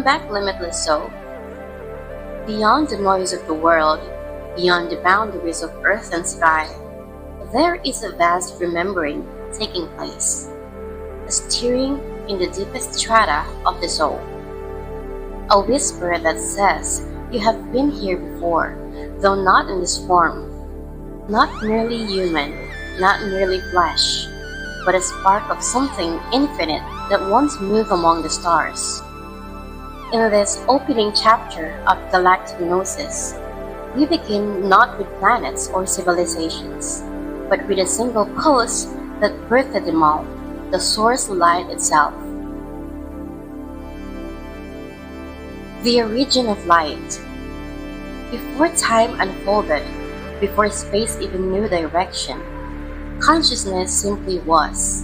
back, Limitless Soul. Beyond the noise of the world, beyond the boundaries of earth and sky, there is a vast remembering taking place, a stirring in the deepest strata of the soul. A whisper that says you have been here before, though not in this form. Not merely human, not merely flesh, but a spark of something infinite that once moved among the stars. In this opening chapter of Galactic Gnosis, we begin not with planets or civilizations, but with a single pulse that birthed them all, the source light itself. The origin of light. Before time unfolded, before space even knew direction, consciousness simply was.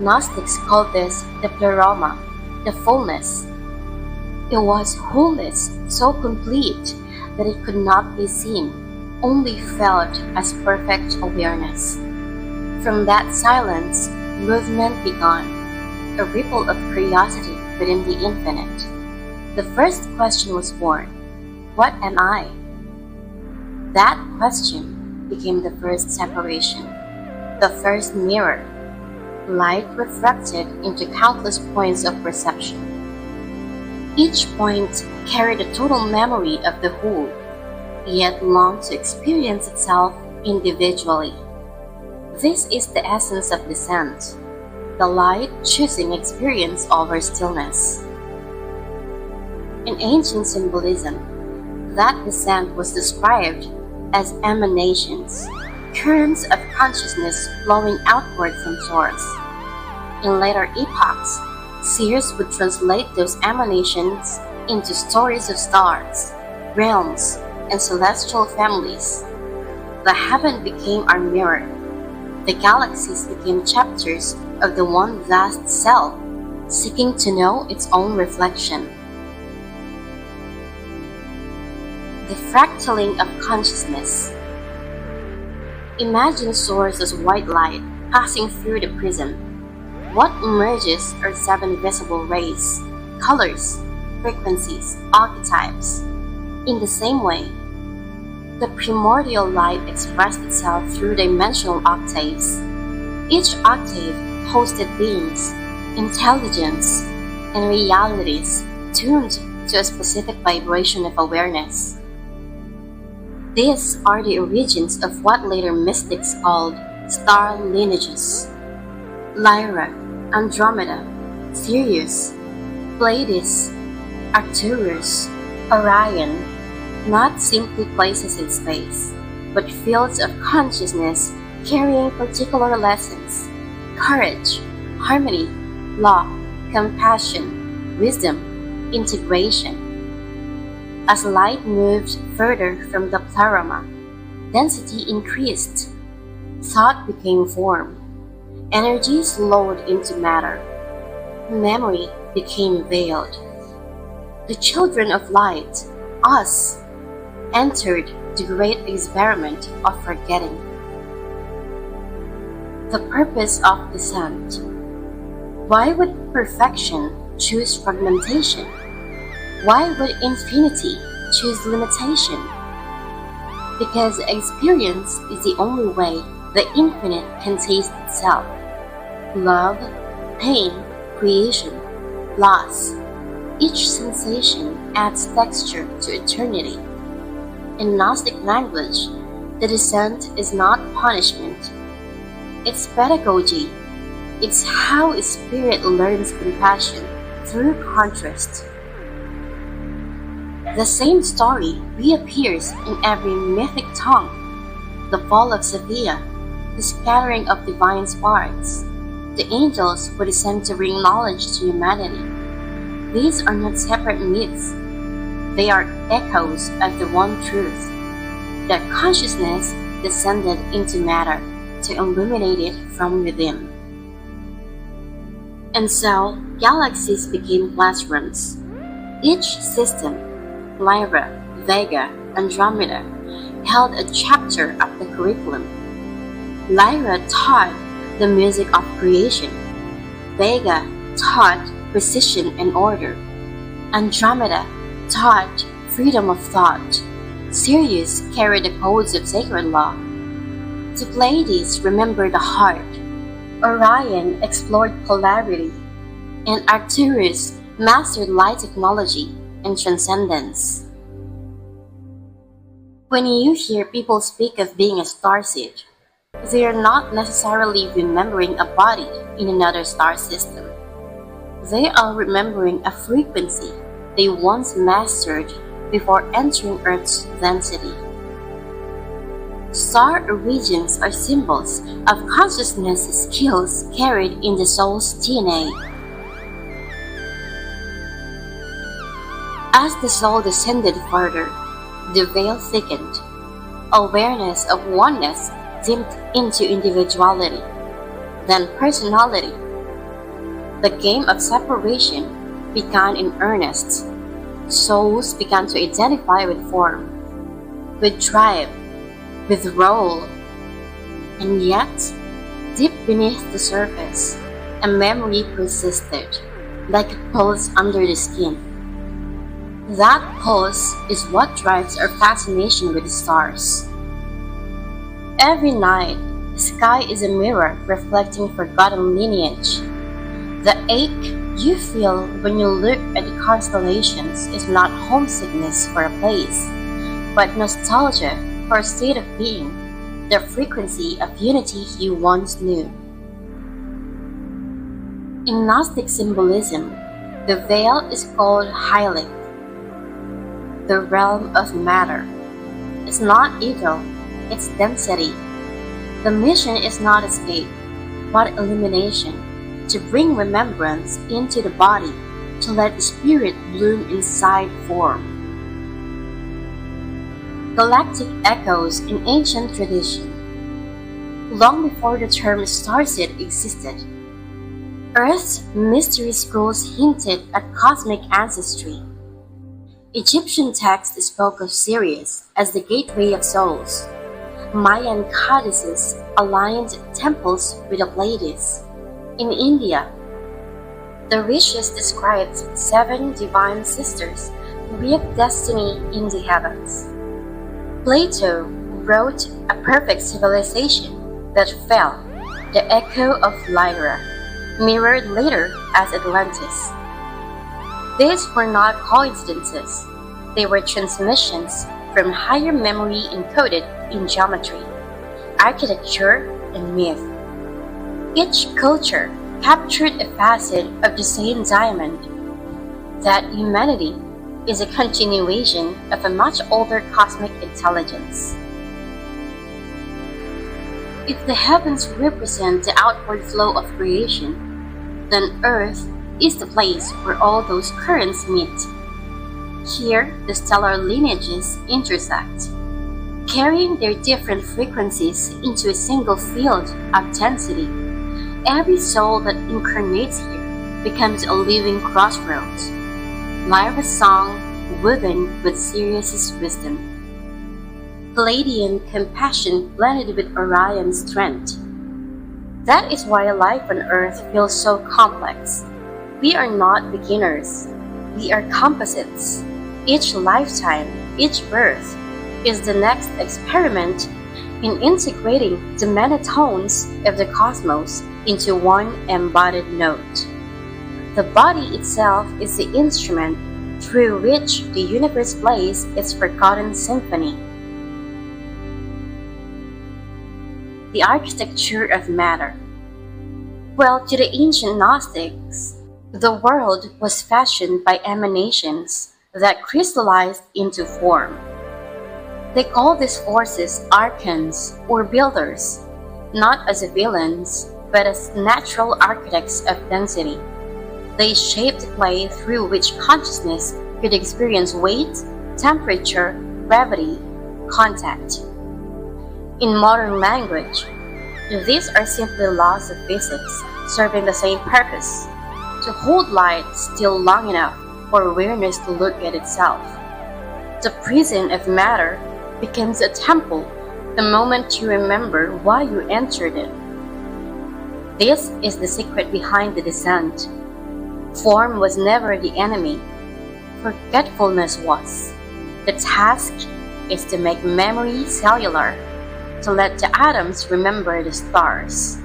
Gnostics called this the Pleroma, the fullness. It was wholeness so complete that it could not be seen, only felt as perfect awareness. From that silence, movement began, a ripple of curiosity within the infinite. The first question was born: what am I? That question became the first separation, the first mirror. Light reflected into countless points of perception. Each point carried a total memory of the whole, yet longed to experience itself individually. This is the essence of descent, the light choosing experience over stillness. In ancient symbolism, that descent was described as emanations, currents of consciousness flowing outward from source. In later epochs, Sirius would translate those emanations into stories of stars, realms, and celestial families. The heaven became our mirror. The galaxies became chapters of the one vast self, seeking to know its own reflection. The fractaling of consciousness. Imagine source as white light passing through the prism. What emerges are 7 visible rays, colors, frequencies, archetypes. In the same way, the primordial light expressed itself through dimensional octaves. Each octave hosted beings, intelligence, and realities tuned to a specific vibration of awareness. These are the origins of what later mystics called star lineages. Lyra, Andromeda, Sirius, Pleiades, Arcturus, Orion, not simply places in space, but fields of consciousness carrying particular lessons: courage, harmony, law, compassion, wisdom, integration. As light moved further from the Pleroma, density increased, thought became form, energy slowed into matter, memory became veiled. The children of light, us, entered the great experiment of forgetting. The purpose of descent. Why would perfection choose fragmentation? Why would infinity choose limitation? Because experience is the only way the infinite can taste itself. Love, pain, creation, loss. Each sensation adds texture to eternity. In Gnostic language, the descent is not punishment. It's pedagogy. It's how a spirit learns compassion through contrast. The same story reappears in every mythic tongue: the fall of Sophia, the scattering of divine sparks, the angels who descend to bring knowledge to humanity. These are not separate myths. They are echoes of the one truth, that consciousness descended into matter to illuminate it from within. And so, galaxies became classrooms. Each system, Lyra, Vega, Andromeda, held a chapter of the curriculum. Lyra taught the music of creation. Vega taught precision and order. Andromeda taught freedom of thought. Sirius carried the codes of sacred law. The Pleiades remembered the heart. Orion explored polarity, and Arcturus mastered light technology and transcendence. When you hear people speak of being a starseed, they are not necessarily remembering a body in another star system. They are remembering a frequency they once mastered before entering Earth's density. Star origins are symbols of consciousness skills carried in the soul's DNA. As the soul descended further, the veil thickened. Awareness of oneness dimmed into individuality, then personality. The game of separation began in earnest. Souls began to identify with form, with tribe, with role. And yet, deep beneath the surface, a memory persisted, like a pulse under the skin. That pulse is what drives our fascination with the stars. Every night, the sky is a mirror reflecting forgotten lineage. The ache you feel when you look at the constellations is not homesickness for a place, but nostalgia for a state of being, the frequency of unity you once knew. In Gnostic symbolism, the veil is called Hylic, the realm of matter. It's not ego, it's density. The mission is not escape, but illumination, to bring remembrance into the body, to let the spirit bloom inside form. Galactic echoes in ancient tradition. Long before the term Starseed existed, Earth's mystery schools hinted at cosmic ancestry. Egyptian texts spoke of Sirius as the gateway of souls. Mayan codices aligned temples with the Pleiades. In India, the rishis described 7 divine sisters who weave destiny in the heavens. Plato wrote a perfect civilization that fell, the echo of Lyra, mirrored later as Atlantis. These were not coincidences, they were transmissions from higher memory encoded in geometry, architecture, and myth. Each culture captured a facet of the same diamond, that humanity is a continuation of a much older cosmic intelligence. If the heavens represent the outward flow of creation, then Earth is the place where all those currents meet. Here, the stellar lineages intersect, carrying their different frequencies into a single field of density. Every soul that incarnates here becomes a living crossroads. Lyra's song woven with Sirius's wisdom. Palladian compassion blended with Orion's strength. That is why life on Earth feels so complex. We are not beginners. We are composites. Each lifetime, each birth, is the next experiment in integrating the many tones of the cosmos into one embodied note. The body itself is the instrument through which the universe plays its forgotten symphony. The architecture of matter. Well, to the ancient Gnostics, the world was fashioned by emanations that crystallized into form. They call these forces archons or builders, not as villains, but as natural architects of density. They shaped the clay through which consciousness could experience weight, temperature, gravity, contact. In modern language, these are simply laws of physics serving the same purpose, to hold light still long enough for awareness to look at itself. The prison of matter becomes a temple the moment you remember why you entered it. This is the secret behind the descent. Form was never the enemy. forgetfulness was. The task is to make memory cellular, to let the atoms remember the stars.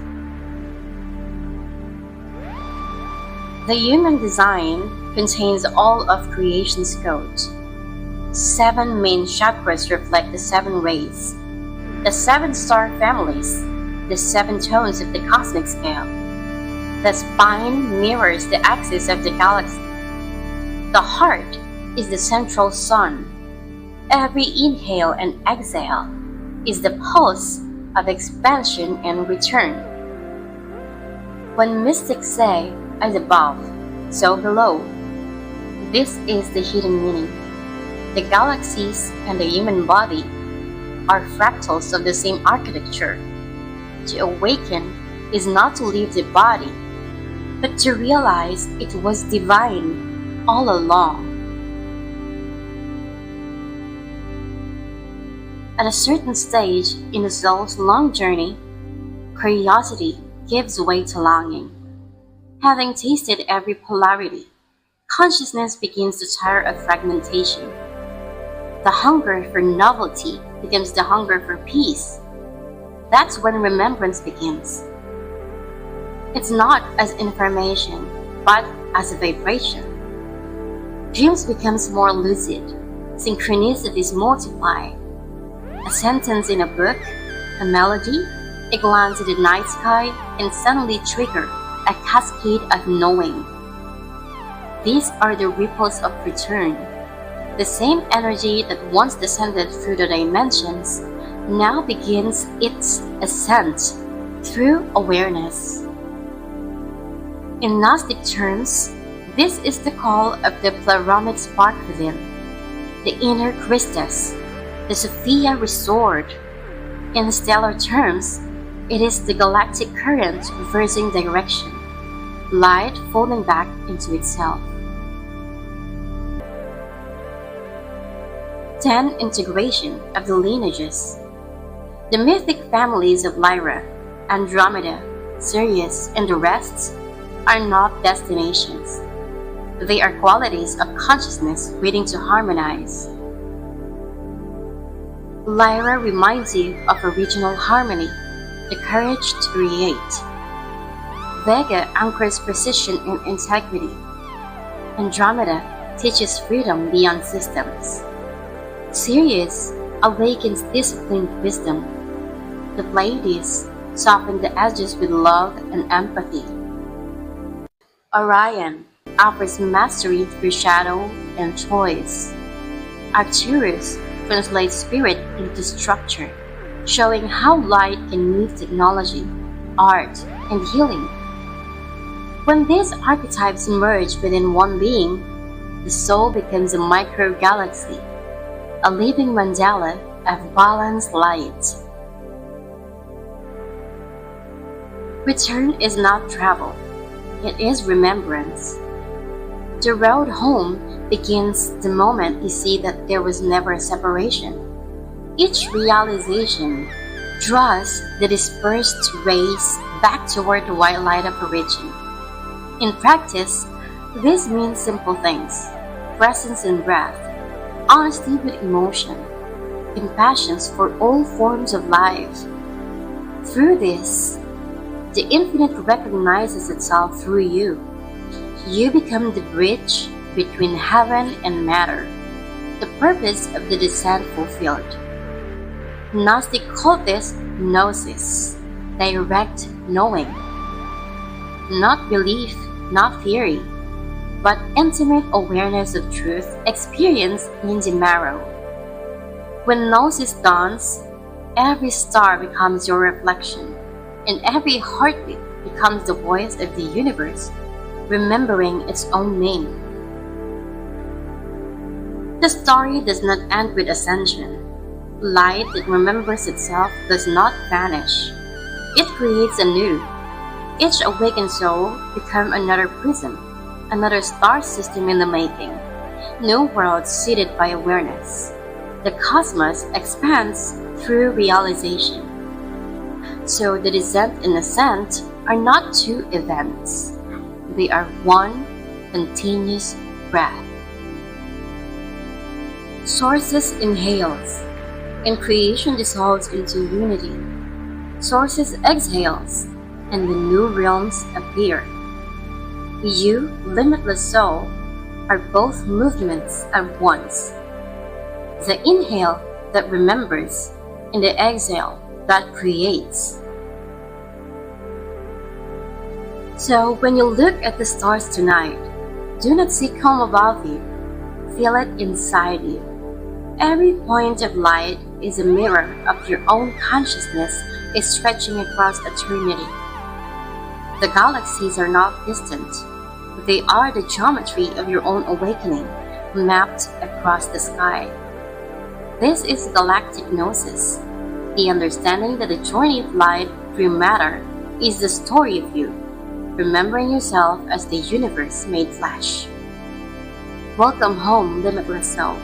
The human design contains all of creation's code. 7 main chakras reflect the 7 rays, the 7 star families, the 7 tones of the cosmic scale. The spine mirrors the axis of the galaxy. The heart is the central sun. Every inhale and exhale is the pulse of expansion and return. When mystics say, as above, so below, this is the hidden meaning. The galaxies and the human body are fractals of the same architecture. To awaken is not to leave the body, but to realize it was divine all along. At a certain stage in the soul's long journey, curiosity gives way to longing. Having tasted every polarity, consciousness begins to tire of fragmentation. The hunger for novelty becomes the hunger for peace. That's when remembrance begins. It's not as information, but as a vibration. Dreams becomes more lucid, synchronicities multiply. A sentence in a book, a melody, a glance at the night sky can suddenly trigger a cascade of knowing. These are the ripples of return. The same energy that once descended through the dimensions now begins its ascent through awareness. In Gnostic terms, this is the call of the Pleromic spark within, the inner Christus, the Sophia restored. In stellar terms, it is the galactic current reversing direction, light folding back into itself. 10. Integration of the lineages. The mythic families of Lyra, Andromeda, Sirius, and the rest are not destinations. They are qualities of consciousness waiting to harmonize. Lyra reminds you of original harmony, the courage to create. Vega anchors precision and integrity. Andromeda teaches freedom beyond systems. Sirius awakens disciplined wisdom. The Pleiades soften the edges with love and empathy. Orion offers mastery through shadow and choice. Arcturus translates spirit into structure, showing how light can move technology, art, and healing. When these archetypes merge within one being, the soul becomes a micro-galaxy, a living mandala of balanced light. Return is not travel, it is remembrance. The road home begins the moment you see that there was never a separation. Each realization draws the dispersed rays back toward the white light of origin. In practice, this means simple things: presence in breath, honesty with emotion, compassion for all forms of life. Through this, the infinite recognizes itself through you. You become the bridge between heaven and matter, the purpose of the descent fulfilled. Gnostic call this Gnosis, direct knowing. Not belief, not theory, but intimate awareness of truth experienced in the marrow. When Gnosis dawns, every star becomes your reflection, and every heartbeat becomes the voice of the universe, remembering its own name. The story does not end with ascension. Light that remembers itself does not vanish. It creates anew. Each awakened soul becomes another prism, another star system in the making. New worlds seated by awareness. The cosmos expands through realization. So the descent and ascent are not two events. They are one continuous breath. Sources inhales, and creation dissolves into unity. Sources exhales, and the new realms appear. You, limitless soul, are both movements at once. The inhale that remembers, and the exhale that creates. So when you look at the stars tonight, do not seek home above you, feel it inside you. Every point of light is a mirror of your own consciousness is stretching across eternity. The galaxies are not distant, but they are the geometry of your own awakening, mapped across the sky. This is Galactic Gnosis, the understanding that the journey of light through matter is the story of you, remembering yourself as the universe made flesh. Welcome home, limitless soul.